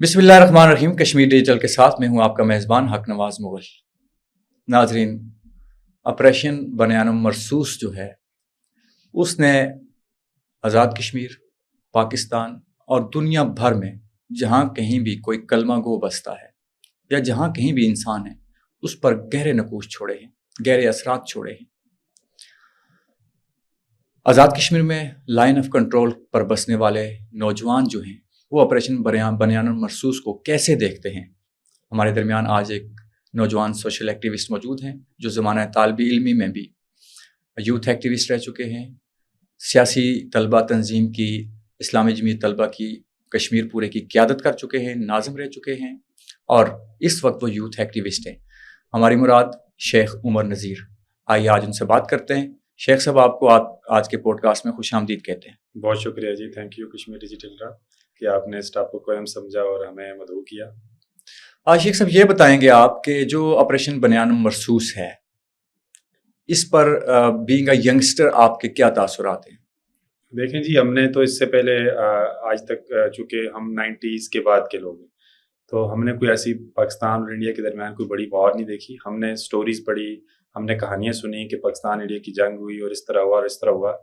بسم اللہ الرحمن الرحیم. کشمیر ڈیجیٹل کے ساتھ میں ہوں آپ کا میزبان حق نواز مغل. ناظرین، آپریشن بنیان مرصوص جو ہے اس نے آزاد کشمیر، پاکستان اور دنیا بھر میں جہاں کہیں بھی کوئی کلمہ گو بستا ہے یا جہاں کہیں بھی انسان ہے اس پر گہرے نقوش چھوڑے ہیں، گہرے اثرات چھوڑے ہیں. آزاد کشمیر میں لائن آف کنٹرول پر بسنے والے نوجوان جو ہیں وہ آپریشن بنیان مرصوص کو کیسے دیکھتے ہیں؟ ہمارے درمیان آج ایک نوجوان سوشل ایکٹیوسٹ موجود ہیں جو زمانہ طالب علمی میں بھی یوتھ ایکٹیوسٹ رہ چکے ہیں، سیاسی طلبہ تنظیم کی، اسلامی جمعیت طلبہ کی کشمیر پورے کی قیادت کر چکے ہیں، ناظم رہ چکے ہیں اور اس وقت وہ یوتھ ایکٹیوسٹ ہیں. ہماری مراد شیخ عمر نذیر. آئیے آج ان سے بات کرتے ہیں. شیخ صاحب، آپ کو آج کے پوڈ کاسٹ میں خوش آمدید کہتے ہیں. بہت شکریہ جی، تھینک یو کشمیر ڈیجیٹل کا کہ آپ نے اس ٹاپک کو اہم سمجھا اور ہمیں مدعو کیا. شیخ صاحب، یہ بتائیں گے آپ کہ جو آپریشن بنیان مرصوص ہے اس پر بینگ اے ینگسٹر آپ کے کیا تاثرات ہیں؟ دیکھیں جی، ہم نے تو اس سے پہلے آج تک چونکہ ہم 90s کے بعد کے لوگ ہیں تو ہم نے کوئی ایسی پاکستان اور انڈیا کے درمیان کوئی بڑی وار نہیں دیکھی. ہم نے سٹوریز پڑھی، ہم نے کہانیاں سنی کہ پاکستان انڈیا کی جنگ ہوئی اور اس طرح ہوا اور اس طرح ہوا.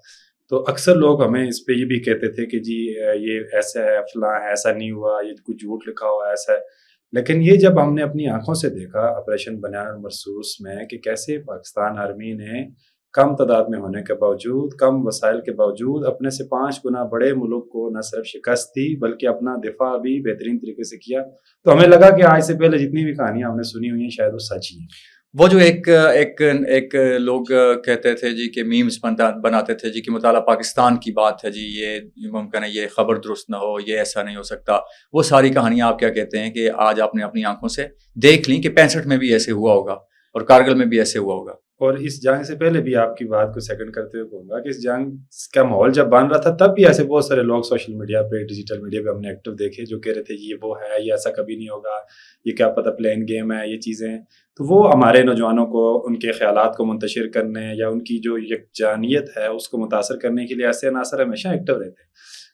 تو اکثر لوگ ہمیں اس پہ یہ بھی کہتے تھے کہ جی یہ ایسا ہے، فلاں ہے، ایسا نہیں ہوا، یہ کچھ جھوٹ لکھا ہوا ہے، ایسا ہے. لیکن یہ جب ہم نے اپنی آنکھوں سے دیکھا آپریشن بنیان مرصوص میں کہ کیسے پاکستان آرمی نے کم تعداد میں ہونے کے باوجود، کم وسائل کے باوجود اپنے سے 5 گنا بڑے ملک کو نہ صرف شکست دی بلکہ اپنا دفاع بھی بہترین طریقے سے کیا، تو ہمیں لگا کہ آج سے پہلے جتنی بھی کہانیاں ہم نے سنی ہوئی ہیں شاید وہ سچ ہی ہیں. وہ جو ایک لوگ کہتے تھے جی کہ میمز بناتے تھے جی کہ مطالعہ پاکستان کی بات ہے، جی یہ ممکن ہے یہ خبر درست نہ ہو، یہ ایسا نہیں ہو سکتا، وہ ساری کہانیاں آپ کیا کہتے ہیں کہ آج آپ نے اپنی آنکھوں سے دیکھ لیں کہ 65 میں بھی ایسے ہوا ہوگا اور کارگل میں بھی ایسے ہوا ہوگا؟ اور اس جنگ سے پہلے بھی آپ کی بات کو سیکنڈ کرتے ہوئے کہوں گا کہ اس جنگ کا ماحول جب بن رہا تھا تب بھی ایسے بہت سارے لوگ سوشل میڈیا پہ، ڈیجیٹل میڈیا پہ ہم نے ایکٹیو دیکھے جو کہہ رہے تھے یہ وہ ہے، یہ ایسا کبھی نہیں ہوگا، یہ کیا پتہ پلین گیم ہے، یہ چیزیں. تو وہ ہمارے نوجوانوں کو ان کے خیالات کو منتشر کرنے یا ان کی جو یکجانیت ہے اس کو متاثر کرنے کے لیے ایسے عناصر ہمیشہ ایکٹیو رہتے ہیں.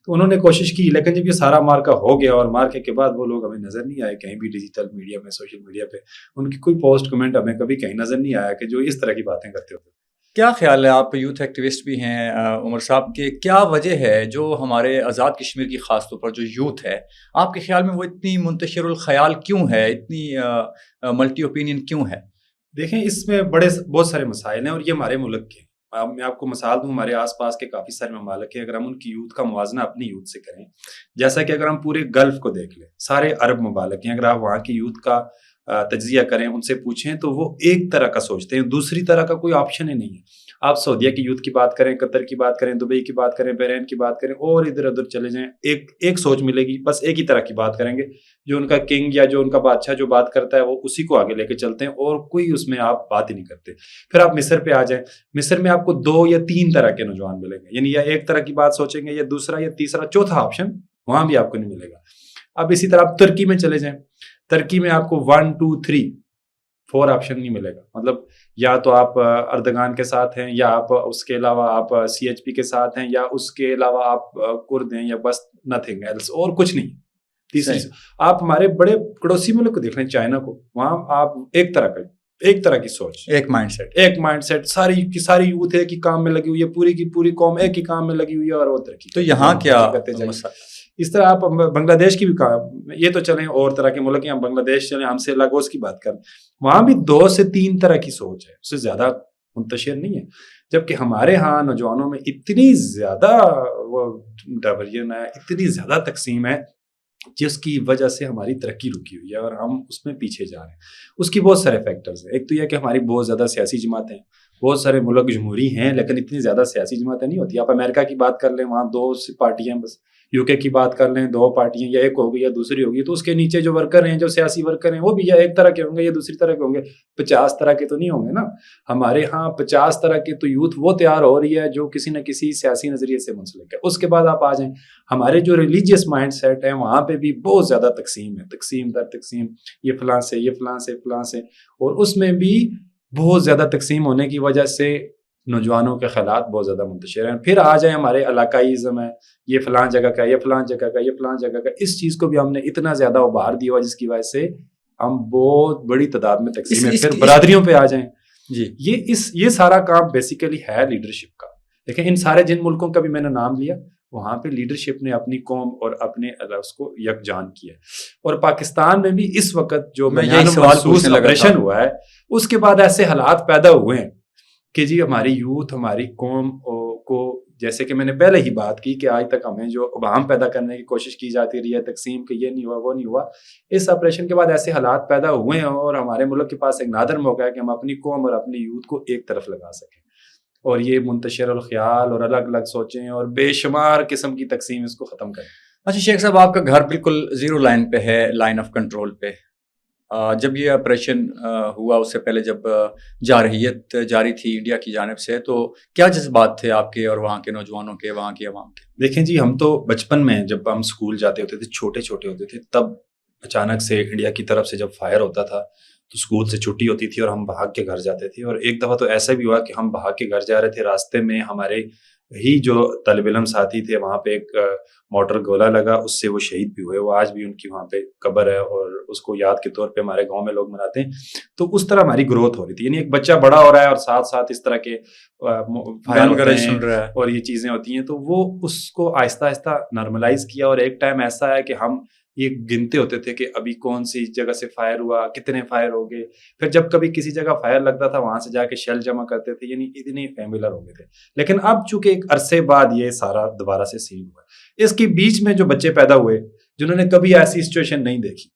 تو انہوں نے کوشش کی، لیکن جب یہ سارا مارکا ہو گیا اور مارکے کے بعد وہ لوگ ہمیں نظر نہیں آئے کہیں بھی ڈیجیٹل میڈیا میں، سوشل میڈیا پہ ان کی کوئی پوسٹ کمنٹ ہمیں کبھی کہیں نظر نہیں آیا کہ جو اس طرح کی باتیں کرتے ہوتے. کیا خیال ہے، آپ یوتھ ایکٹیوسٹ بھی ہیں عمر صاحب، کہ کیا وجہ ہے جو ہمارے آزاد کشمیر کی خاص طور پر جو یوتھ ہے آپ کے خیال میں وہ اتنی منتشر الخیال کیوں ہے، اتنی ملٹی اوپینین کیوں ہے؟ دیکھیں، اس میں بہت سارے مسائل ہیں اور یہ ہمارے ملک کے. میں آپ کو مثال دوں، ہمارے آس پاس کے کافی سارے ممالک ہیں، اگر ہم ان کی یوتھ کا موازنہ اپنی یوتھ سے کریں، جیسا کہ اگر ہم پورے گلف کو دیکھ لیں، سارے عرب ممالک ہیں، اگر آپ وہاں کی یوتھ کا تجزیہ کریں، ان سے پوچھیں تو وہ ایک طرح کا سوچتے ہیں، دوسری طرح کا کوئی آپشن ہی نہیں ہے. آپ سعودیہ کی یوتھ کی بات کریں، قطر کی بات کریں، دبئی کی بات کریں، بحرین کی بات کریں اور ادھر ادھر چلے جائیں، ایک سوچ ملے گی، بس ایک ہی طرح کی بات کریں گے. جو ان کا کنگ یا جو ان کا بادشاہ جو بات کرتا ہے وہ اسی کو آگے لے کے چلتے ہیں اور کوئی اس میں آپ بات ہی نہیں کرتے. پھر آپ مصر پہ آ جائیں، مصر میں آپ کو 2 یا 3 طرح کے نوجوان ملیں گے، یعنی یا ایک طرح کی بات سوچیں گے یا دوسرا یا تیسرا چوتھا آپشن وہاں بھی آپ کو نہیں ملے گا. اب اسی طرح آپ ترکی میں چلے جائیں، ترکی میں آپ کو 1 2 3 4 آپشن نہیں ملے گا. مطلب یا تو آپ اردگان کے ساتھ ہیں، یا آپ اس کے علاوہ آپ CHP کے ساتھ ہیں، یا اس کے علاوہ آپ کرد ہیں، یا بس نتھنگ ایلس، اور کچھ نہیں. تیسری آپ ہمارے بڑے پڑوسی ملک کو دیکھ لیں، چائنا کو، وہاں آپ ایک طرح کی سوچ، ایک مائنڈ سیٹ، ساری کی ساری یوتھ ایک ہی کام میں لگی ہوئی ہے، پوری کی پوری قوم ایک ہی کام میں لگی ہوئی ہے اور وہ ترقی. تو یہاں کیا اس طرح آپ بنگلہ دیش کی بھی کہا، یہ تو چلیں اور طرح کے ملک ہیں، ہم بنگلہ دیش چلیں، ہم سے لاگوس کی بات کریں، وہاں بھی 2 سے 3 طرح کی سوچ ہے، اس سے زیادہ منتشر نہیں ہے. جبکہ ہمارے ہاں نوجوانوں میں اتنی زیادہ وہ ڈائیورژن ہے، اتنی زیادہ تقسیم ہے جس کی وجہ سے ہماری ترقی رکی ہوئی ہے اور ہم اس میں پیچھے جا رہے ہیں. اس کی بہت سارے فیکٹرز ہیں. ایک تو یہ کہ ہماری بہت زیادہ سیاسی جماعتیں ہیں، بہت سارے ملک جمہوری ہیں لیکن اتنی زیادہ سیاسی جماعتیں نہیں ہوتی. آپ امریکہ کی بات کر لیں، وہاں 2 پارٹیاں بس. UK کی بات کر لیں، 2 پارٹیاں، یا ایک ہوگی یا دوسری ہوگی. تو اس کے نیچے جو ورکر ہیں، جو سیاسی ورکر ہیں، وہ بھی یا ایک طرح کے ہوں گے یا دوسری طرح کے ہوں گے. 50 طرح کے تو نہیں ہوں گے نا. ہمارے ہاں 50 طرح کے تو یوتھ وہ تیار ہو رہی ہے جو کسی نہ کسی سیاسی نظریے سے منسلک ہے. اس کے بعد آپ آ جائیں ہمارے جو ریلیجیس مائنڈ سیٹ ہیں، وہاں پہ بھی بہت زیادہ تقسیم ہے، تقسیم در تقسیم، یہ فلاں سے، یہ فلاں سے، فلاں سے. اور اس میں بھی بہت زیادہ تقسیم ہونے کی وجہ سے نوجوانوں کے خیالات بہت زیادہ منتشر ہیں. پھر آ جائیں ہمارے علاقائی ازم ہے, یہ فلاں جگہ کا, یہ فلاں جگہ کا, یہ فلاں جگہ کا, اس چیز کو بھی ہم نے اتنا زیادہ ابھار دیا ہوا جس کی وجہ سے ہم بہت بڑی تعداد میں تقسیم ہے. پھر برادریوں پہ آ جائیں جی, یہ سارا کام بیسیکلی ہے لیڈرشپ کا. دیکھیں ان سارے جن ملکوں کا بھی میں نے نام لیا وہاں پہ لیڈرشپ نے اپنی قوم اور اپنے اس کو یکجان کیا. اور پاکستان میں بھی اس وقت جو محسوس آپریشن ہوا ہے اس کے بعد ایسے حالات پیدا ہوئے ہیں کہ جی ہماری یوتھ, ہماری قوم کو, جیسے کہ میں نے پہلے ہی بات کی کہ آج تک ہمیں جو ابہام پیدا کرنے کی کوشش کی جاتی رہی ہے تقسیم کہ یہ نہیں ہوا وہ نہیں ہوا, اس آپریشن کے بعد ایسے حالات پیدا ہوئے ہیں اور ہمارے ملک کے پاس ایک نادر موقع ہے کہ ہم اپنی قوم اور اپنی یوتھ کو ایک طرف لگا سکیں. اور یہ منتشر الخیال اور الگ الگ سوچیں اور بے شمار قسم کی تقسیم اس کو ختم کریں. اچھا شیخ صاحب, آپ کا گھر بالکل زیرو لائن پہ ہے, لائن آف کنٹرول پہ. جب یہ آپریشن ہوا اس سے پہلے جب جارحیت جاری تھی انڈیا کی جانب سے, تو کیا جذبات تھے آپ کے اور وہاں کے نوجوانوں کے, وہاں کی عوام کے؟ دیکھیں جی, ہم تو بچپن میں جب ہم اسکول جاتے ہوتے تھے, چھوٹے چھوٹے ہوتے تھے, تب اچانک سے انڈیا کی طرف سے جب فائر ہوتا تھا تو اسکول سے چھٹی ہوتی تھی اور ہم بھاگ کے گھر جاتے تھے. اور ایک دفعہ تو ایسا بھی ہوا کہ ہم بھاگ کے گھر جا رہے تھے, راستے میں ہمارے ہی جو طالب علم ساتھی تھے وہاں پہ ایک موٹر گولا لگا, اس سے وہ شہید بھی ہوئے. وہ آج بھی ان کی وہاں پہ قبر ہے اور اس کو یاد کے طور پہ ہمارے گاؤں میں لوگ مناتے ہیں. تو اس طرح ہماری گروتھ ہو رہی تھی, یعنی ایک بچہ بڑا ہو رہا ہے اور ساتھ ساتھ اس طرح کے سن رہا ہے اور یہ چیزیں ہوتی ہیں, تو وہ اس کو آہستہ آہستہ نارملائز کیا. اور ایک ٹائم ایسا ہے کہ ہم یہ گنتے ہوتے تھے کہ ابھی کون سی جگہ سے فائر ہوا, کتنے فائر ہو گئے. پھر جب کبھی کسی جگہ فائر لگتا تھا وہاں سے جا کے شیل جمع کرتے تھے, یعنی اتنے فیملر ہو گئے تھے. لیکن اب چونکہ ایک عرصے بعد یہ سارا دوبارہ سے سین ہوا, اس کے بیچ میں جو بچے پیدا ہوئے جنہوں نے کبھی ایسی سچویشن نہیں دیکھی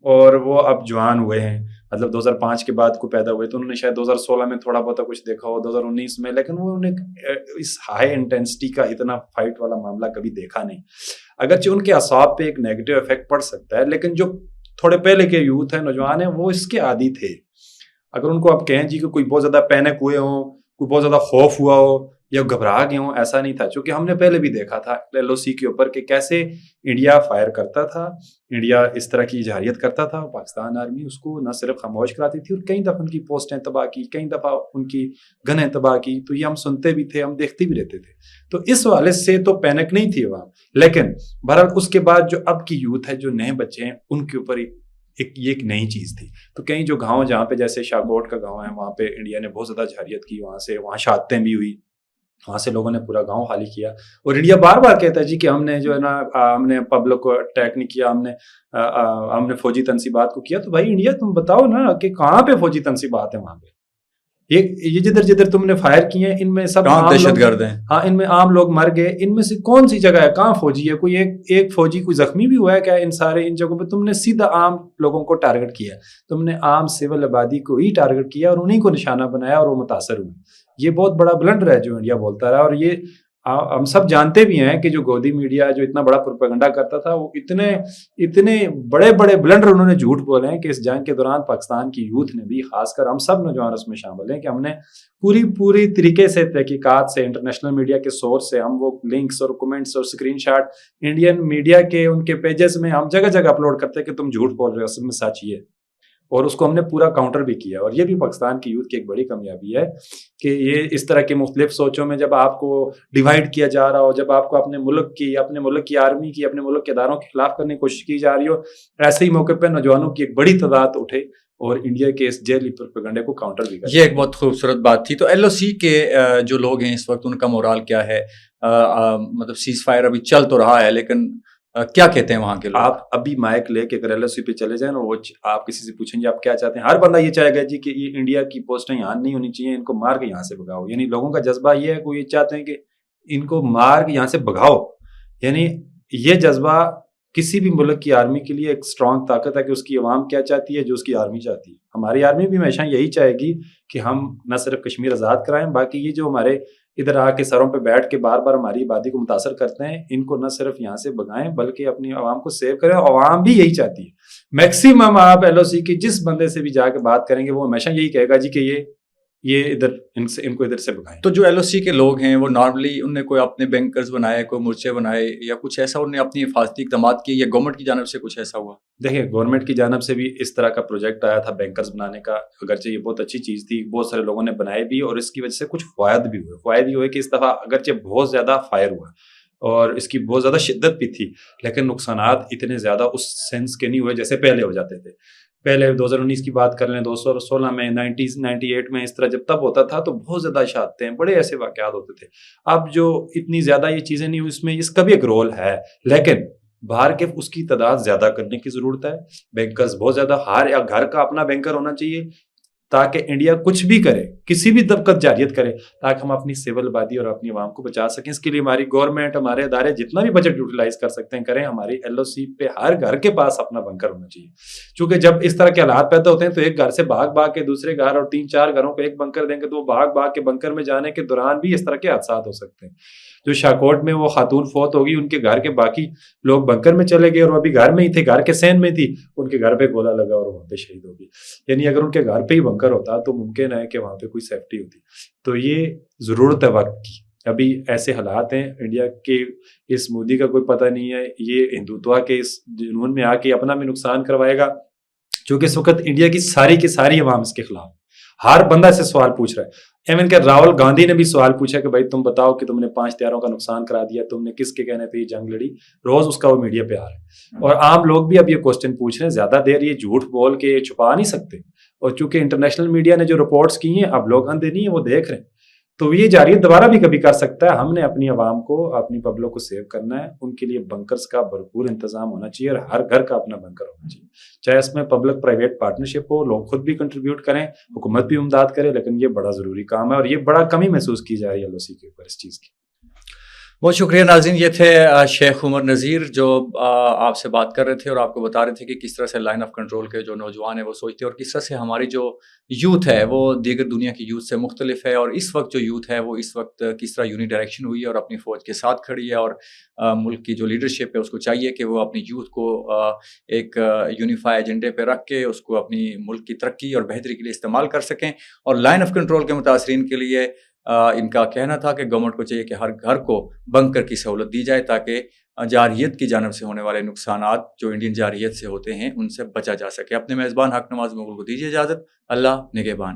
اور وہ اب جوان ہوئے ہیں, مطلب 2005 کے بعد کو پیدا ہوئے, تو انہوں نے شاید 2016 میں تھوڑا بہت کچھ دیکھا ہو, 2019 میں, لیکن وہ انہیں اس ہائی انٹینسٹی کا اتنا فائٹ والا معاملہ کبھی دیکھا نہیں. اگرچہ ان کے اعصاب پہ ایک نیگیٹو افیکٹ پڑ سکتا ہے, لیکن جو تھوڑے پہلے کے یوتھ ہیں, نوجوان ہیں, وہ اس کے عادی تھے. اگر ان کو آپ کہیں جی کہ کوئی بہت زیادہ پینک ہوئے ہوں, کوئی بہت زیادہ خوف ہوا ہو یا گھبرا گئے ہوں, ایسا نہیں تھا. چونکہ ہم نے پہلے بھی دیکھا تھا LOC کے اوپر کہ کیسے انڈیا فائر کرتا تھا, انڈیا اس طرح کی جارحیت کرتا تھا, پاکستان آرمی اس کو نہ صرف خاموش کراتی تھی اور کئی دفعہ ان کی پوسٹیں تباہ کی, کئی دفعہ ان کی گنیں تباہ کی. تو یہ ہم سنتے بھی تھے, ہم دیکھتے بھی رہتے تھے. تو اس حوالے سے تو پینک نہیں تھی وہاں. لیکن بہرحال اس کے بعد جو اب کی یوتھ ہے, جو نئے بچے ہیں, ان کے اوپر یہ ایک نئی چیز تھی. تو کئی جو گاؤں جہاں پہ جیسے شاہکوٹ کا گاؤں ہے, وہاں پہ انڈیا نے بہت زیادہ جارحیت کی, وہاں شہادتیں بھی ہوئی, وہاں سے لوگوں نے پورا گاؤں خالی کیا. اور انڈیا بار بار کہتا ہے جی کہ ہم نے جو ہے نا ہم نے پبلک کو اٹیک نہیں کیا, ہم نے فوجی تنصیبات کو کیا. تو بھائی انڈیا تم بتاؤ نا کہ کہاں پہ فوجی تنصیبات ہیں وہاں پہ؟ یہ جدھر تم نے فائر کیے ہیں ان میں سب دہشت گرد ہیں, ہاں ان میں عام لوگ مر گئے. ان میں سے کون سی جگہ ہے کہاں فوجی ہے؟ کوئی ایک فوجی کوئی زخمی بھی ہوا ہے کیا؟ ان جگہوں پہ تم نے سیدھا عام لوگوں کو ٹارگٹ کیا, تم نے عام سول آبادی کو ہی ٹارگٹ کیا اور انہیں کو نشانہ بنایا اور وہ متاثر ہوئے. یہ بہت بڑا بلنڈر ہے جو انڈیا بولتا رہا. اور یہ ہم سب جانتے بھی ہیں کہ جو گودی میڈیا جو اتنا بڑا پروپیگنڈا کرتا تھا, وہ اتنے بڑے بڑے بلنڈر انہوں نے جھوٹ بولے ہیں کہ اس جنگ کے دوران پاکستان کی یوتھ نے بھی, خاص کر ہم سب نوجوان اس میں شامل ہیں, کہ ہم نے پوری طریقے سے تحقیقات سے, انٹرنیشنل میڈیا کے سورس سے, ہم وہ لنکس اور کمنٹس اور اسکرین شاٹ انڈین میڈیا کے ان کے پیجز میں ہم جگہ جگہ اپلوڈ کرتے ہیں کہ تم جھوٹ بول رہے ہو, اصل میں سچ یہ ہے. اور اس کو ہم نے پورا کاؤنٹر بھی کیا. اور یہ بھی پاکستان کی یوتھ کی ایک بڑی کامیابی ہے کہ یہ اس طرح کے مختلف سوچوں میں جب آپ کو ڈیوائیڈ کیا جا رہا ہو, جب آپ کو اپنے ملک کی آرمی کی, اپنے ملک کے اداروں کے خلاف کرنے کی کوشش کی جا رہی ہو, ایسے ہی موقع پہ نوجوانوں کی ایک بڑی تعداد اٹھے اور انڈیا کے اس جیلی پروپیگنڈے کو کاؤنٹر بھی کرے. یہ ایک بہت خوبصورت بات تھی. تو LOC کے جو لوگ ہیں اس وقت, ان کا مورال کیا ہے؟ مطلب سیز فائر ابھی چل تو رہا ہے, لیکن کیا کہتے ہیں وہاں کے لوگ؟ آپ ابھی مائک لے کے اگر LOC پہ چلے جائیں نا, وہ آپ کسی سے پوچھیں گے آپ کیا چاہتے ہیں, ہر بندہ یہ چاہے گا جی کہ یہ انڈیا کی پوسٹیں یہاں نہیں ہونی چاہیے, ان کو مار کے یہاں سے بھگاؤ. یعنی لوگوں کا جذبہ یہ ہے کہ وہ یہ چاہتے ہیں کہ ان کو مار کے یہاں سے بھگاؤ. یعنی یہ جذبہ کسی بھی ملک کی آرمی کے لیے ایک اسٹرانگ طاقت ہے کہ اس کی عوام کیا چاہتی ہے, جو اس کی آرمی چاہتی ہے. ہماری آرمی بھی ہمیشہ یہی چاہے گی کہ ہم نہ صرف کشمیر آزاد کرائیں, باقی یہ جو ہمارے ادھر آ کے سروں پہ بیٹھ کے بار بار ہماری آبادی کو متاثر کرتے ہیں, ان کو نہ صرف یہاں سے بھگائیں بلکہ اپنی عوام کو سیو کریں. عوام بھی یہی چاہتی ہے. میکسیمم آپ LOC کی جس بندے سے بھی جا کے بات کریں گے وہ ہمیشہ یہی کہے گا جی کہ یہ یہ ادھر ان کو ادھر سے بھگائیں. تو جو ایل او سی کے لوگ ہیں وہ نارملی انہوں نے کوئی اپنے بینکرز بنائے, کوئی مورچے بنائے یا کچھ ایسا انہوں نے اپنی حفاظتی اقدامات کیے, یا گورنمنٹ کی جانب سے کچھ ایسا ہوا؟ دیکھیں گورنمنٹ کی جانب سے بھی اس طرح کا پروجیکٹ آیا تھا بینکرز بنانے کا, اگرچہ یہ بہت اچھی چیز تھی, بہت سارے لوگوں نے بنائے بھی, اور اس کی وجہ سے کچھ فوائد بھی ہوئے. فوائد یہ ہوئے کہ اس دفعہ اگرچہ بہت زیادہ فائر ہوا اور اس کی بہت زیادہ شدت بھی تھی, لیکن نقصانات اتنے زیادہ اس سینس کے نہیں ہوئے جیسے پہلے ہو جاتے تھے. پہلے 2019 کی بات کر لیں, 2016 میں, 98 میں, اس طرح جب تب ہوتا تھا تو بہت زیادہ اشاعتیں ہیں, بڑے ایسے واقعات ہوتے تھے. اب جو اتنی زیادہ یہ چیزیں نہیں ہوئی, اس میں اس کا بھی ایک رول ہے, لیکن باہر کے اس کی تعداد زیادہ کرنے کی ضرورت ہے. بینکرز بہت زیادہ, ہر گھر کا اپنا بینکر ہونا چاہیے تاکہ انڈیا کچھ بھی کرے, کسی بھی طبقت جاریت کرے, تاکہ ہم اپنی سول آبادی اور اپنی عوام کو بچا سکیں. اس کے لیے ہماری گورنمنٹ, ہمارے ادارے جتنا بھی بجٹ یوٹیلائز کر سکتے ہیں کریں. ہماری ایل او سی پہ ہر گھر کے پاس اپنا بنکر ہونا چاہیے, چونکہ جب اس طرح کے حالات پیدا ہوتے ہیں تو ایک گھر سے بھاگ کے دوسرے گھر, اور 3-4 گھروں کو ایک بنکر دیں گے تو وہ بھاگ کے بنکر میں جانے کے دوران بھی اس طرح کے حادثات ہو سکتے ہیں. جو شاہکوٹ میں وہ خاتون فوت ہوگی, ان کے گھر کے باقی لوگ بنکر میں چلے گئے اور وہ ابھی گھر میں ہی تھے, گھر کے سین میں تھی, ان کے گھر پہ گولا لگا اور وہاں پہ شہید ہوگی. یعنی اگر ان کے گھر پہ ہی بنکر ہوتا تو ممکن ہے کہ وہاں پہ کوئی سیفٹی ہوتی. تو یہ ضرورت ہے وقت کی. ابھی ایسے حالات ہیں انڈیا کے, اس مودی کا کوئی پتہ نہیں ہے, یہ ہندوتوا کے اس جنون میں آ کے اپنا بھی نقصان کروائے گا, چونکہ اس وقت انڈیا کی ساری عوام اس کے خلاف, ہر بندہ سے سوال پوچھ رہا ہے. ایون کہ راہل گاندھی نے بھی سوال پوچھا کہ بھائی تم بتاؤ کہ تم نے 5 طیاروں کا نقصان کرا دیا, تم نے کس کے کہنے پہ یہ جنگ لڑی. روز اس کا وہ میڈیا پہ آ رہا ہے, اور عام لوگ بھی اب یہ کوسچن پوچھ رہے ہیں. زیادہ دیر یہ جھوٹ بول کے چھپا نہیں سکتے, اور چونکہ انٹرنیشنل میڈیا نے جو رپورٹس کی ہیں, اب لوگ اندھے نہیں ہیں, وہ دیکھ رہے ہیں. تو یہ جاریت دوبارہ بھی کبھی کر سکتا ہے. ہم نے اپنی عوام کو, اپنی پبلک کو سیو کرنا ہے. ان کے لیے بنکرز کا بھرپور انتظام ہونا چاہیے, اور ہر گھر کا اپنا بنکر ہونا چاہیے. چاہے اس میں پبلک پرائیویٹ پارٹنرشپ ہو, لوگ خود بھی کنٹریبیوٹ کریں, حکومت بھی امداد کرے, لیکن یہ بڑا ضروری کام ہے, اور یہ بڑا کمی محسوس کی جا رہی ہے ایل او سی کے اوپر اس چیز کی. بہت شکریہ ناظرین. یہ تھے شیخ عمر نذیر جو آپ سے بات کر رہے تھے اور آپ کو بتا رہے تھے کہ کس طرح سے لائن آف کنٹرول کے جو نوجوان ہیں وہ سوچتے ہیں, اور کس طرح سے ہماری جو یوتھ ہے وہ دیگر دنیا کی یوتھ سے مختلف ہے, اور اس وقت جو یوتھ ہے وہ اس وقت کس طرح یونی ڈائریکشن ہوئی ہے اور اپنی فوج کے ساتھ کھڑی ہے. اور ملک کی جو لیڈرشپ ہے اس کو چاہیے کہ وہ اپنی یوتھ کو ایک یونیفائی ایجنڈے پہ رکھ کے اس کو اپنی ملک کی ترقی اور بہتری کے لیے استعمال کر سکیں. اور لائن آف کنٹرول کے متاثرین کے لیے ان کا کہنا تھا کہ گورنمنٹ کو چاہیے کہ ہر گھر کو بنکر کی سہولت دی جائے تاکہ جارحیت کی جانب سے ہونے والے نقصانات جو انڈین جارحیت سے ہوتے ہیں ان سے بچا جا سکے. اپنے میزبان حق نواز مغل کو دیجیے اجازت. اللہ نگہبان.